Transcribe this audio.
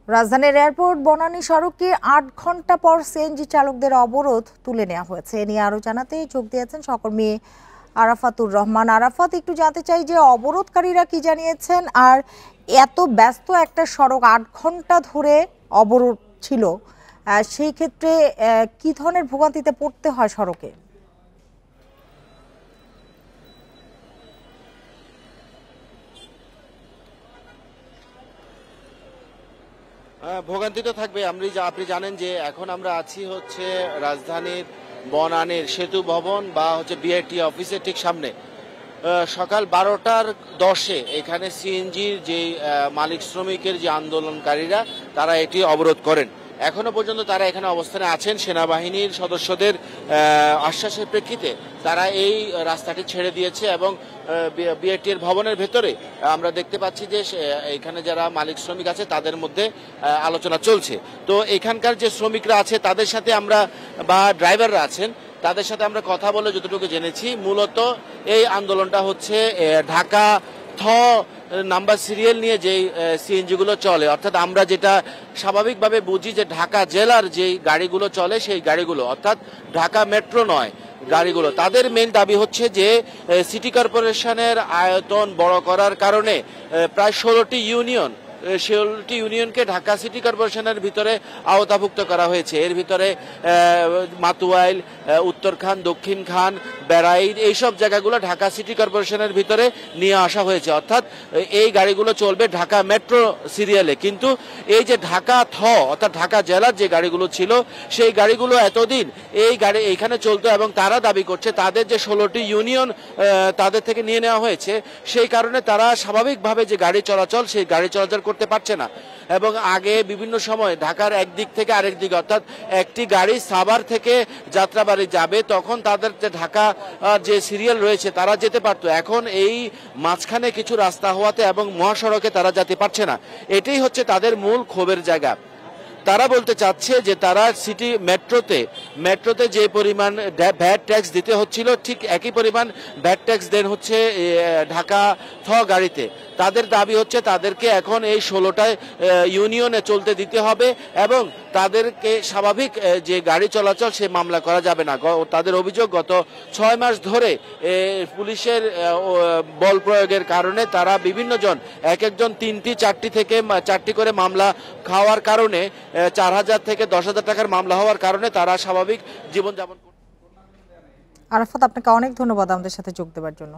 রাজধানীর এয়ারপোর্ট বনানী সড়কে ৮ ঘন্টা পর সিএনজি চালকদের অবরোধ তুলে নেওয়া হয়েছে। এ নিয়ে আরো জানাতে যোগ দিয়েছেন সহকর্মী আরাফাতুর রহমান। আরাফাত, একটু জানতে চাই যে অবরোধকারীরা কি জানিয়েছেন, আর এত ব্যস্ত একটা সড়ক ৮ ঘন্টা ধরে অবরোধ ছিল, সেই ক্ষেত্রে কি ধরনের ভোগান্তিতে পড়তে হয় সড়কে? ভোগান্তি তো থাকবে। আপনি জানেন যে এখন আমরা আছি হচ্ছে রাজধানীর বনানীর সেতু ভবন বা হচ্ছে বিআরটি অফিসের ঠিক সামনে। সকাল 12:10 এখানে সিএনজির যে মালিক শ্রমিকের যে আন্দোলনকারীরা তারা এটি অবরোধ করেন। এখনো পর্যন্ত তারা এখানে অবস্থানে আছেন। সেনাবাহিনীর সদস্যদের আশ্বাসের প্রেক্ষিতে তারা এই রাস্তাটি ছেড়ে দিয়েছে এবং বিআরটির ভবনের ভেতরে আমরা দেখতে পাচ্ছি যে এখানে যারা মালিক শ্রমিক আছে তাদের মধ্যে আলোচনা চলছে। তো এখানকার যে শ্রমিকরা আছে তাদের সাথে আমরা বা ড্রাইভাররা আছেন তাদের সাথে আমরা কথা বলে যতটুকু জেনেছি, মূলত এই আন্দোলনটা হচ্ছে ঢাকা থ নাম্বার সিরিয়াল নিয়ে যেই সিএনজি গুলো চলে, অর্থাৎ আমরা যেটা স্বাভাবিকভাবে বুঝি যে ঢাকা জেলার যেই গাড়িগুলো চলে সেই গাড়িগুলো, অর্থাৎ ঢাকা মেট্রো নয় গাড়িগুলো, তাদের মেইন দাবি হচ্ছে যে সিটি কর্পোরেশনের আয়তন বড় করার কারণে প্রায় 16টি ইউনিয়নকে ঢাকা সিটি কর্পোরেশনের ভিতরে আওতাভুক্ত করা হয়েছে। এর ভিতরে মাতুয়াইল, উত্তরখান, দক্ষিণ খান, বেড়াইল এইসব জায়গাগুলো ঢাকা সিটি কর্পোরেশনের ভিতরে নিয়ে আসা হয়েছে, অর্থাৎ এই গাড়িগুলো চলবে ঢাকা মেট্রো সিরিয়ালে। কিন্তু এই যে ঢাকা থ অর্থাৎ ঢাকা জেলার যে গাড়িগুলো ছিল সেই গাড়িগুলো এতদিন এই গাড়ি এইখানে চলতো এবং তারা দাবি করছে তাদের যে 16টি ইউনিয়ন তাদের থেকে নিয়ে নেওয়া হয়েছে, সেই কারণে তারা স্বাভাবিকভাবে যে গাড়ি চলাচল সেই গাড়ি চলাচল করতে পারছে না। এবং আগে বিভিন্ন সময় ঢাকার একদিক থেকে আরেক দিকে, অর্থাৎ একটি গাড়ি সাভার থেকে যাত্রাবাড়ি যাবে তখন তাদের যে ঢাকা যে সিরিয়াল রয়েছে তারা যেতে পারতো, এখন এই মাঝখানে কিছু রাস্তা হওয়াতে এবং মহাসড়কে তারা যেতে পারছে না। এটাই হচ্ছে তাদের মূল ক্ষোভের জায়গা। তারা বলতে চাচ্ছে যে তারা সিটি মেট্রোতে যে পরিমাণ ভ্যাট ট্যাক্স দিতে হচ্ছিল ঠিক একই পরিমাণ ভ্যাট ট্যাক্স দেন হচ্ছে ঢাকা থ গাড়িতে। তাদের দাবি হচ্ছে তাদেরকে এখন এই 16টায় ইউনিয়নে চলতে দিতে হবে এবং তাদেরকে স্বাভাবিক যে গাড়ি চলাচল সে মামলা করা যাবে না। তাদের অভিযোগ গত 6 মাস ধরে পুলিশের বল প্রয়োগের কারণে তারা বিভিন্ন জন এক একজন 3টি 4টি থেকে 4টি করে মামলা খাওয়ার কারণে 4,000 থেকে 10,000 টাকার মামলা হওয়ার কারণে তারা স্বাভাবিক জীবনযাপন। আরাফাত, আপনাকে অনেক ধন্যবাদ আমাদের সাথে যোগ দেওয়ার জন্য।